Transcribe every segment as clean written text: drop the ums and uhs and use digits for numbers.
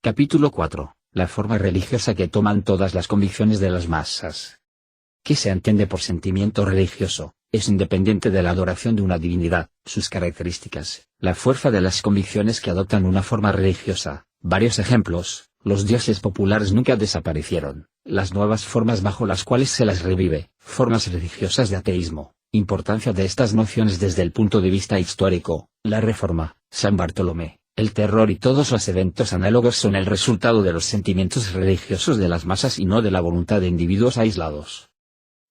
Capítulo 4. La forma religiosa que toman todas las convicciones de las masas. ¿Qué se entiende por sentimiento religioso? Es independiente de la adoración de una divinidad, sus características, la fuerza de las convicciones que adoptan una forma religiosa. Varios ejemplos: los dioses populares nunca desaparecieron, las nuevas formas bajo las cuales se las revive, formas religiosas de ateísmo, importancia de estas nociones desde el punto de vista histórico, la Reforma, San Bartolomé. El terror y todos los eventos análogos son el resultado de los sentimientos religiosos de las masas y no de la voluntad de individuos aislados.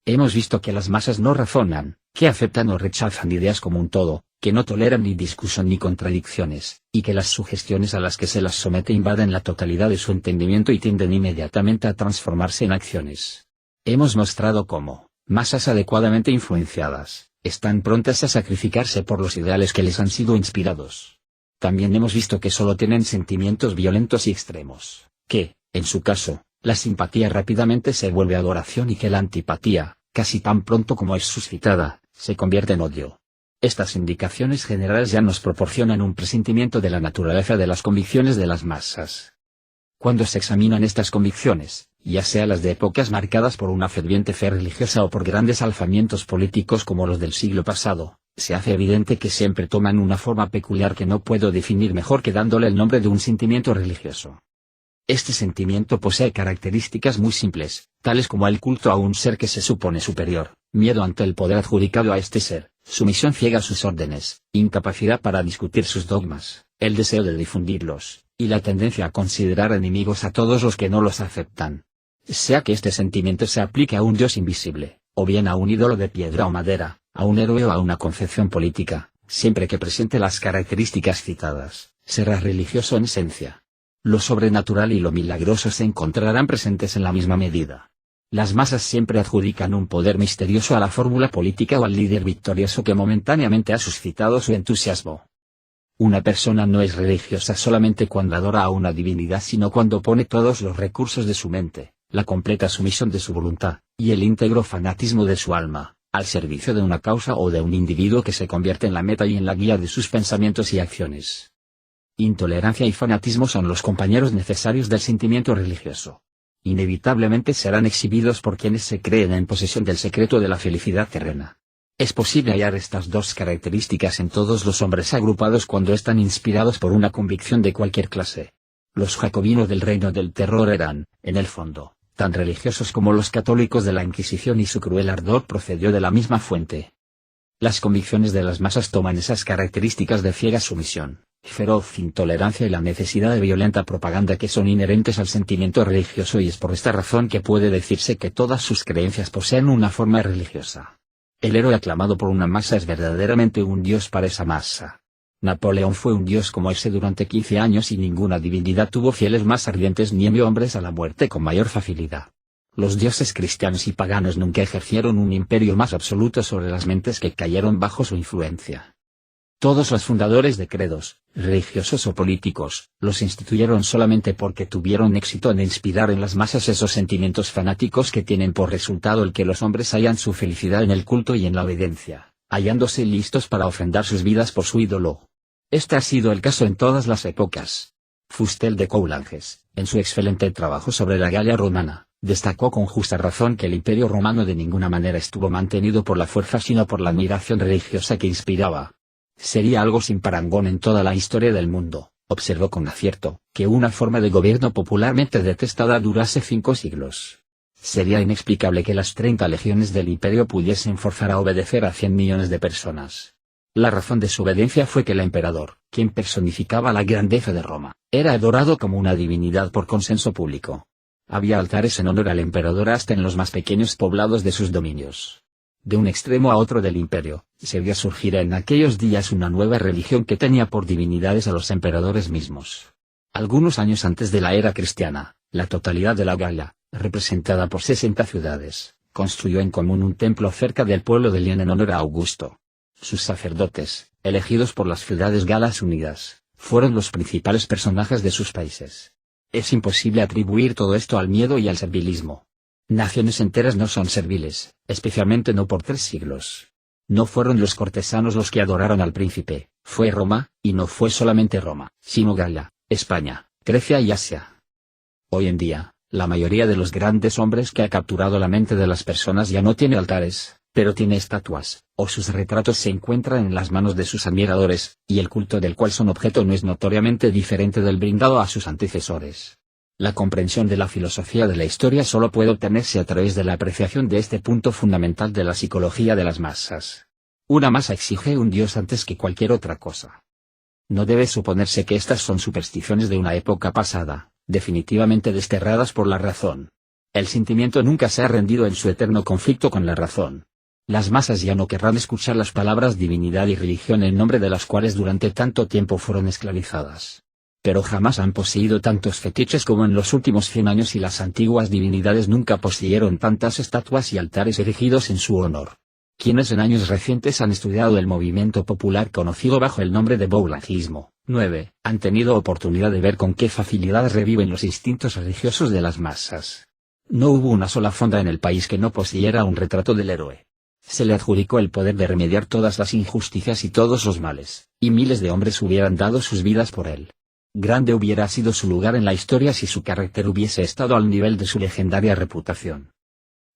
Hemos visto que las masas no razonan, que aceptan o rechazan ideas como un todo, que no toleran ni discusión ni contradicciones, y que las sugestiones a las que se las somete invaden la totalidad de su entendimiento y tienden inmediatamente a transformarse en acciones. Hemos mostrado cómo, masas adecuadamente influenciadas, están prontas a sacrificarse por los ideales que les han sido inspirados. También hemos visto que solo tienen sentimientos violentos y extremos, que, en su caso, la simpatía rápidamente se vuelve adoración y que la antipatía, casi tan pronto como es suscitada, se convierte en odio. Estas indicaciones generales ya nos proporcionan un presentimiento de la naturaleza de las convicciones de las masas. Cuando se examinan estas convicciones, ya sea las de épocas marcadas por una ferviente fe religiosa o por grandes alzamientos políticos como los del siglo pasado, se hace evidente que siempre toman una forma peculiar que no puedo definir mejor que dándole el nombre de un sentimiento religioso. Este sentimiento posee características muy simples, tales como el culto a un ser que se supone superior, miedo ante el poder adjudicado a este ser, sumisión ciega a sus órdenes, incapacidad para discutir sus dogmas, el deseo de difundirlos, y la tendencia a considerar enemigos a todos los que no los aceptan. Sea que este sentimiento se aplique a un dios invisible, o bien a un ídolo de piedra o madera, a un héroe o a una concepción política, siempre que presente las características citadas, será religioso en esencia. Lo sobrenatural y lo milagroso se encontrarán presentes en la misma medida. Las masas siempre adjudican un poder misterioso a la fórmula política o al líder victorioso que momentáneamente ha suscitado su entusiasmo. Una persona no es religiosa solamente cuando adora a una divinidad, sino cuando pone todos los recursos de su mente, la completa sumisión de su voluntad, y el íntegro fanatismo de su alma, al servicio de una causa o de un individuo que se convierte en la meta y en la guía de sus pensamientos y acciones. Intolerancia y fanatismo son los compañeros necesarios del sentimiento religioso. Inevitablemente serán exhibidos por quienes se creen en posesión del secreto de la felicidad terrena. Es posible hallar estas dos características en todos los hombres agrupados cuando están inspirados por una convicción de cualquier clase. Los jacobinos del reino del terror eran, en el fondo, tan religiosos como los católicos de la Inquisición y su cruel ardor procedió de la misma fuente. Las convicciones de las masas toman esas características de ciega sumisión, feroz intolerancia y la necesidad de violenta propaganda que son inherentes al sentimiento religioso, y es por esta razón que puede decirse que todas sus creencias poseen una forma religiosa. El héroe aclamado por una masa es verdaderamente un dios para esa masa. Napoleón fue un dios como ese durante 15 años y ninguna divinidad tuvo fieles más ardientes ni envió hombres a la muerte con mayor facilidad. Los dioses cristianos y paganos nunca ejercieron un imperio más absoluto sobre las mentes que cayeron bajo su influencia. Todos los fundadores de credos, religiosos o políticos, los instituyeron solamente porque tuvieron éxito en inspirar en las masas esos sentimientos fanáticos que tienen por resultado el que los hombres hallan su felicidad en el culto y en la obediencia, hallándose listos para ofrendar sus vidas por su ídolo. Este ha sido el caso en todas las épocas. Fustel de Coulanges, en su excelente trabajo sobre la Galia romana, destacó con justa razón que el imperio romano de ninguna manera estuvo mantenido por la fuerza sino por la admiración religiosa que inspiraba. Sería algo sin parangón en toda la historia del mundo, observó con acierto, que una forma de gobierno popularmente detestada durase 5 siglos. Sería inexplicable que las 30 legiones del imperio pudiesen forzar a obedecer a 100 millones de personas. La razón de su obediencia fue que el emperador, quien personificaba la grandeza de Roma, era adorado como una divinidad por consenso público. Había altares en honor al emperador hasta en los más pequeños poblados de sus dominios. De un extremo a otro del imperio, se vio surgir en aquellos días una nueva religión que tenía por divinidades a los emperadores mismos. Algunos años antes de la era cristiana, la totalidad de la Galia, representada por 60 ciudades, construyó en común un templo cerca del pueblo de Lyon en honor a Augusto. Sus sacerdotes, elegidos por las ciudades galas unidas, fueron los principales personajes de sus países. Es imposible atribuir todo esto al miedo y al servilismo. Naciones enteras no son serviles, especialmente no por 3 siglos. No fueron los cortesanos los que adoraron al príncipe, fue Roma, y no fue solamente Roma, sino Galia, España, Grecia y Asia. Hoy en día, la mayoría de los grandes hombres que ha capturado la mente de las personas ya no tiene altares, pero tiene estatuas, o sus retratos se encuentran en las manos de sus admiradores, y el culto del cual son objeto no es notoriamente diferente del brindado a sus antecesores. La comprensión de la filosofía de la historia solo puede obtenerse a través de la apreciación de este punto fundamental de la psicología de las masas. Una masa exige un dios antes que cualquier otra cosa. No debe suponerse que estas son supersticiones de una época pasada, definitivamente desterradas por la razón. El sentimiento nunca se ha rendido en su eterno conflicto con la razón. Las masas ya no querrán escuchar las palabras divinidad y religión en nombre de las cuales durante tanto tiempo fueron esclavizadas. Pero jamás han poseído tantos fetiches como en los últimos 100 años y las antiguas divinidades nunca poseyeron tantas estatuas y altares erigidos en su honor. Quienes en años recientes han estudiado el movimiento popular conocido bajo el nombre de boulangismo, 9, han tenido oportunidad de ver con qué facilidad reviven los instintos religiosos de las masas. No hubo una sola fonda en el país que no poseyera un retrato del héroe. Se le adjudicó el poder de remediar todas las injusticias y todos los males, y miles de hombres hubieran dado sus vidas por él. Grande hubiera sido su lugar en la historia si su carácter hubiese estado al nivel de su legendaria reputación.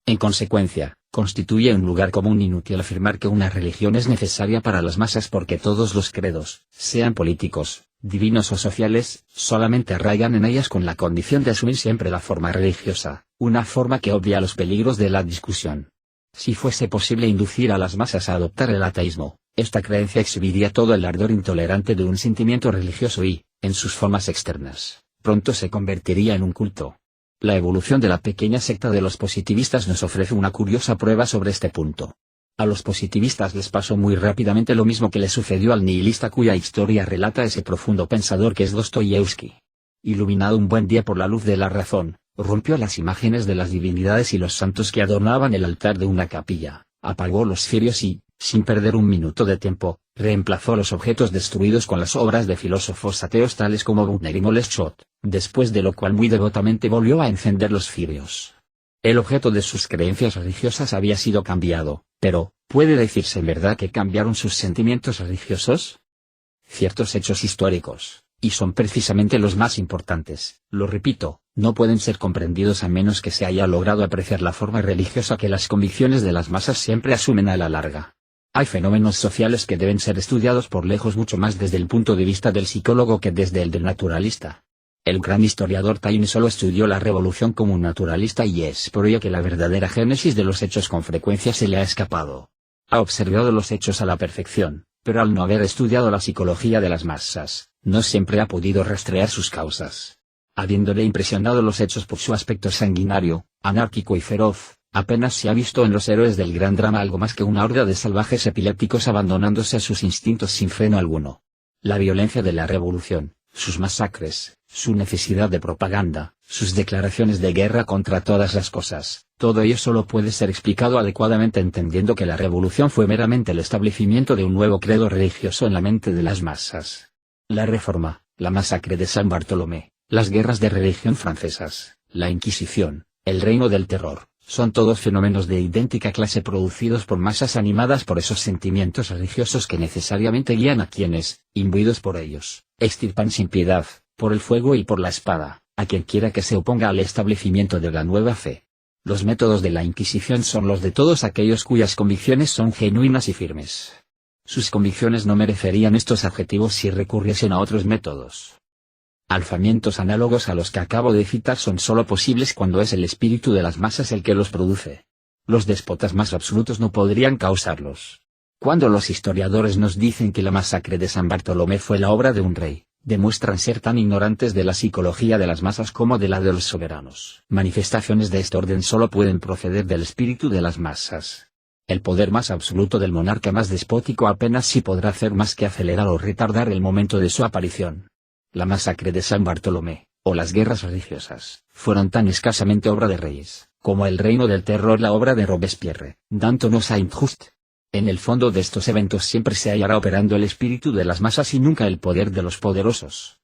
En consecuencia, constituye un lugar común inútil afirmar que una religión es necesaria para las masas porque todos los credos, sean políticos, divinos o sociales, solamente arraigan en ellas con la condición de asumir siempre la forma religiosa, una forma que obvia los peligros de la discusión. Si fuese posible inducir a las masas a adoptar el ateísmo, esta creencia exhibiría todo el ardor intolerante de un sentimiento religioso y, en sus formas externas, pronto se convertiría en un culto. La evolución de la pequeña secta de los positivistas nos ofrece una curiosa prueba sobre este punto. A los positivistas les pasó muy rápidamente lo mismo que le sucedió al nihilista cuya historia relata ese profundo pensador que es Dostoyevsky. Iluminado un buen día por la luz de la razón, rompió las imágenes de las divinidades y los santos que adornaban el altar de una capilla, apagó los cirios y, sin perder un minuto de tiempo, reemplazó los objetos destruidos con las obras de filósofos ateos tales como Buchner y Moleschott, después de lo cual muy devotamente volvió a encender los cirios. El objeto de sus creencias religiosas había sido cambiado, pero, ¿puede decirse en verdad que cambiaron sus sentimientos religiosos? Ciertos hechos históricos, y son precisamente los más importantes, lo repito, no pueden ser comprendidos a menos que se haya logrado apreciar la forma religiosa que las convicciones de las masas siempre asumen a la larga. Hay fenómenos sociales que deben ser estudiados por lejos mucho más desde el punto de vista del psicólogo que desde el del naturalista. El gran historiador Taine solo estudió la revolución como un naturalista y es por ello que la verdadera génesis de los hechos con frecuencia se le ha escapado. Ha observado los hechos a la perfección, pero al no haber estudiado la psicología de las masas, no siempre ha podido rastrear sus causas. Habiéndole impresionado los hechos por su aspecto sanguinario, anárquico y feroz, apenas se ha visto en los héroes del gran drama algo más que una horda de salvajes epilépticos abandonándose a sus instintos sin freno alguno. La violencia de la revolución, sus masacres, su necesidad de propaganda, sus declaraciones de guerra contra todas las cosas, todo ello solo puede ser explicado adecuadamente entendiendo que la revolución fue meramente el establecimiento de un nuevo credo religioso en la mente de las masas. La Reforma, la masacre de San Bartolomé, las guerras de religión francesas, la Inquisición, el reino del terror, son todos fenómenos de idéntica clase producidos por masas animadas por esos sentimientos religiosos que necesariamente guían a quienes, imbuidos por ellos, extirpan sin piedad, por el fuego y por la espada, a quien quiera que se oponga al establecimiento de la nueva fe. Los métodos de la Inquisición son los de todos aquellos cuyas convicciones son genuinas y firmes. Sus convicciones no merecerían estos adjetivos si recurriesen a otros métodos. Alzamientos análogos a los que acabo de citar son sólo posibles cuando es el espíritu de las masas el que los produce. Los déspotas más absolutos no podrían causarlos. Cuando los historiadores nos dicen que la masacre de San Bartolomé fue la obra de un rey, demuestran ser tan ignorantes de la psicología de las masas como de la de los soberanos. Manifestaciones de este orden sólo pueden proceder del espíritu de las masas. El poder más absoluto del monarca más despótico apenas si podrá hacer más que acelerar o retardar el momento de su aparición. La masacre de San Bartolomé, o las guerras religiosas, fueron tan escasamente obra de reyes, como el reino del terror la obra de Robespierre, Danton o Saint-Just. En el fondo de estos eventos siempre se hallará operando el espíritu de las masas y nunca el poder de los poderosos.